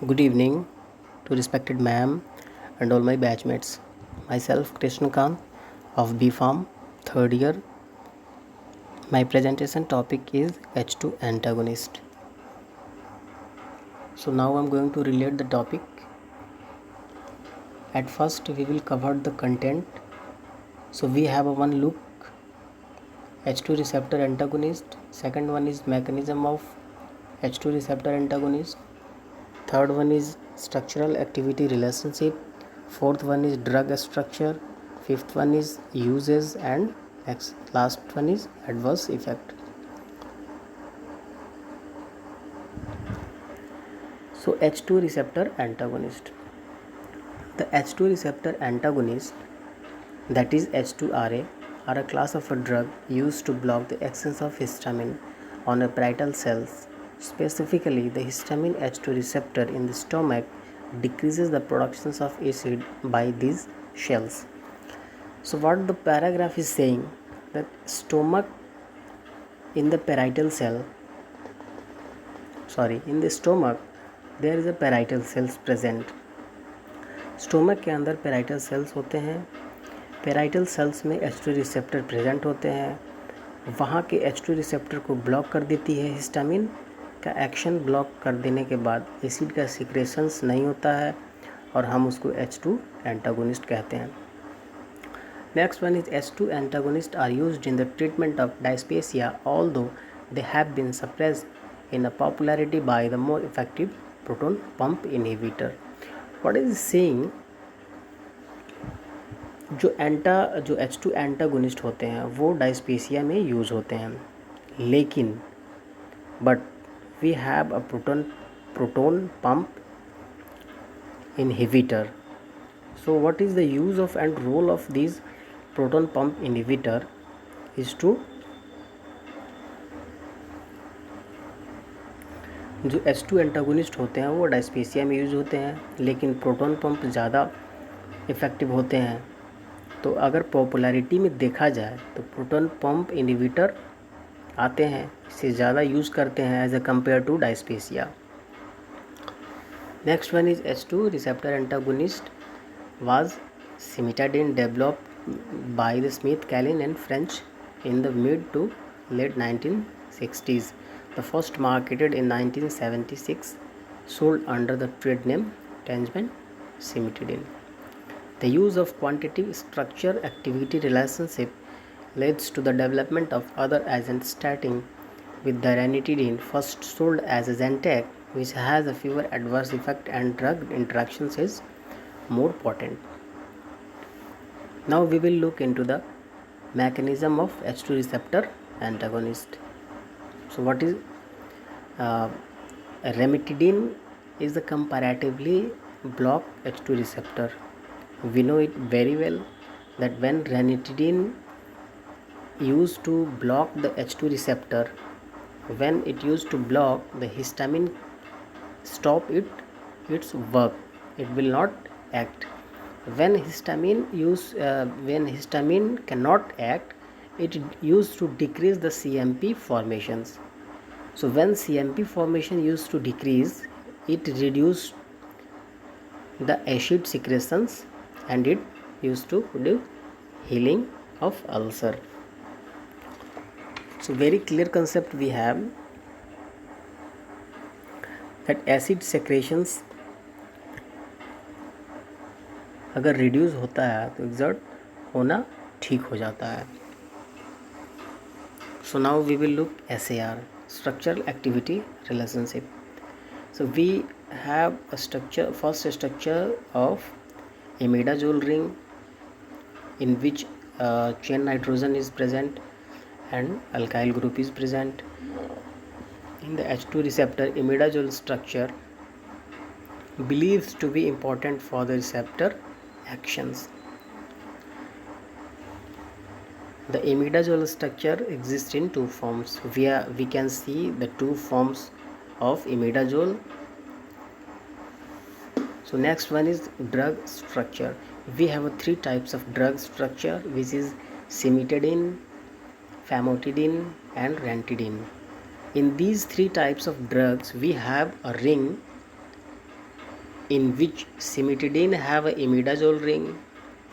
Good evening to respected ma'am and all my batchmates. Myself Krishnakant of B Farm, third year. My presentation topic is H2 antagonist. So now I'm going to relate the topic. At first we will cover the content. So we have a one look H2 receptor antagonist. Second one is mechanism of H2 receptor antagonist. Third one is structural activity relationship. Fourth one is drug structure. Fifth one is uses, and last one is adverse effect. So H2 receptor antagonist. The H2 receptor antagonist, that is H2RA, are a class of a drug used to block the actions of histamine on a parietal cells. Specifically, the histamine H2 receptor in the stomach decreases the production of acid by these cells. So what the paragraph is saying, that stomach in the parietal cell, in the stomach there is a parietal cells present. Stomach के अंदर parietal cells होते हैं. Parietal cells में H2 receptor present होते हैं. वहाँ के H2 receptor को ब्लॉक कर देती है हिस्टामिन का एक्शन. ब्लॉक कर देने के बाद एसिड का सिक्रेशंस नहीं होता है और हम उसको H2 एंटागोनिस्ट कहते हैं. Next one is H2 antagonist are used in the treatment of dyspepsia although they have been suppressed in a popularity by the more effective proton pump inhibitor. What is saying, जो H2 antagonist होते हैं वो डायस्पेसिया में use होते हैं, लेकिन but we have a proton pump inhibitor. So what is the use of and role of this proton pump inhibitor is to, जो H2 antagonist होते हैं वो डायस्पेसिया में यूज़ होते हैं, लेकिन प्रोटोन पंप ज़्यादा इफ़ेक्टिव होते हैं. तो अगर पॉपुलैरिटी में देखा जाए तो प्रोटोन पंप इनहिबिटर आते हैं, इसे ज़्यादा यूज़ करते हैं as a compare to dyspepsia. Next one is H2 receptor antagonist was cimetidine developed by the Smith, Kline and French in the mid to late 1960s. The first marketed in 1976, sold under the trade name Tangerine Cimetidine. The use of quantitative structure activity relationship leads to the development of other agents, starting with the ranitidine, first sold as a Zantac, which has a fewer adverse effect and drug interactions is more potent. Now we will look into the mechanism of H2 receptor antagonist. So what is ranitidine is a comparatively block H2 receptor. We know it very well that when ranitidine used to block the H2 receptor, when it used to block, the histamine stop its work, it will not act. When histamine cannot act, it used to decrease the CMP formations. So when CMP formation used to decrease, it reduced the acid secretions and it used to do healing of ulcer. So very clear concept we have that acid secretions अगर reduce होता है तो exert होना ठीक हो जाता है. So now we will look SAR, structural activity relationship. So we have a structure, first structure of imidazole ring, in which chain nitrogen is present and alkyl group is present. In the H2 receptor, imidazole structure believes to be important for the receptor actions. The imidazole structure exists in two forms. We can see the two forms of imidazole. So next one is drug structure. We have three types of drug structure, which is cimetidine, famotidine and ranitidine. In these three types of drugs, we have a ring in which cimetidine have a imidazole ring,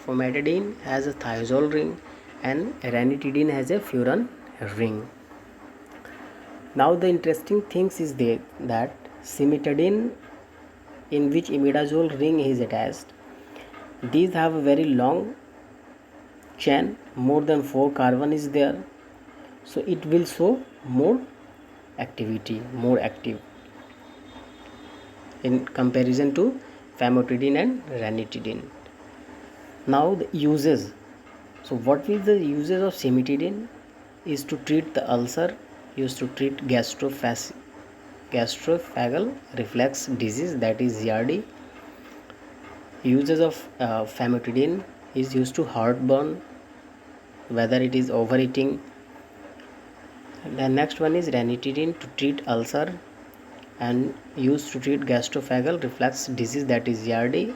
famotidine has a thiazole ring, and ranitidine has a furan ring. Now the interesting things is that cimetidine, in which imidazole ring is attached, these have a very long chain, more than 4 carbon is there, so it will show more activity, more active in comparison to famotidine and ranitidine. Now the uses. So what is the uses of cimetidine? Is to treat the ulcer, used to treat gastrophageal reflux disease, that is GERD. Uses of famotidine is used to heartburn, whether it is overeating. The next one is ranitidine to treat ulcer and used to treat gastrophageal reflux disease, that is GERD,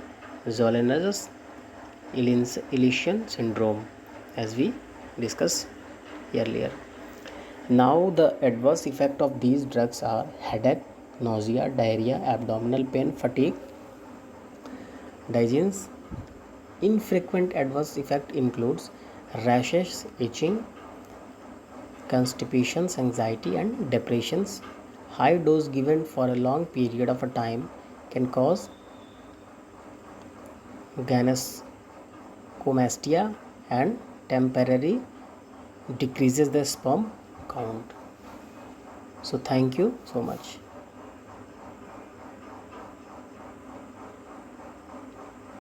Zollinger Ellison syndrome, as we discussed earlier. Now the adverse effect of these drugs are headache, nausea, diarrhea, abdominal pain, fatigue, dizziness. Infrequent adverse effect includes rashes, itching, constipations, anxiety, and depressions. High dose given for a long period of a time can cause gynecomastia and temporary decreases the sperm count. So thank you so much.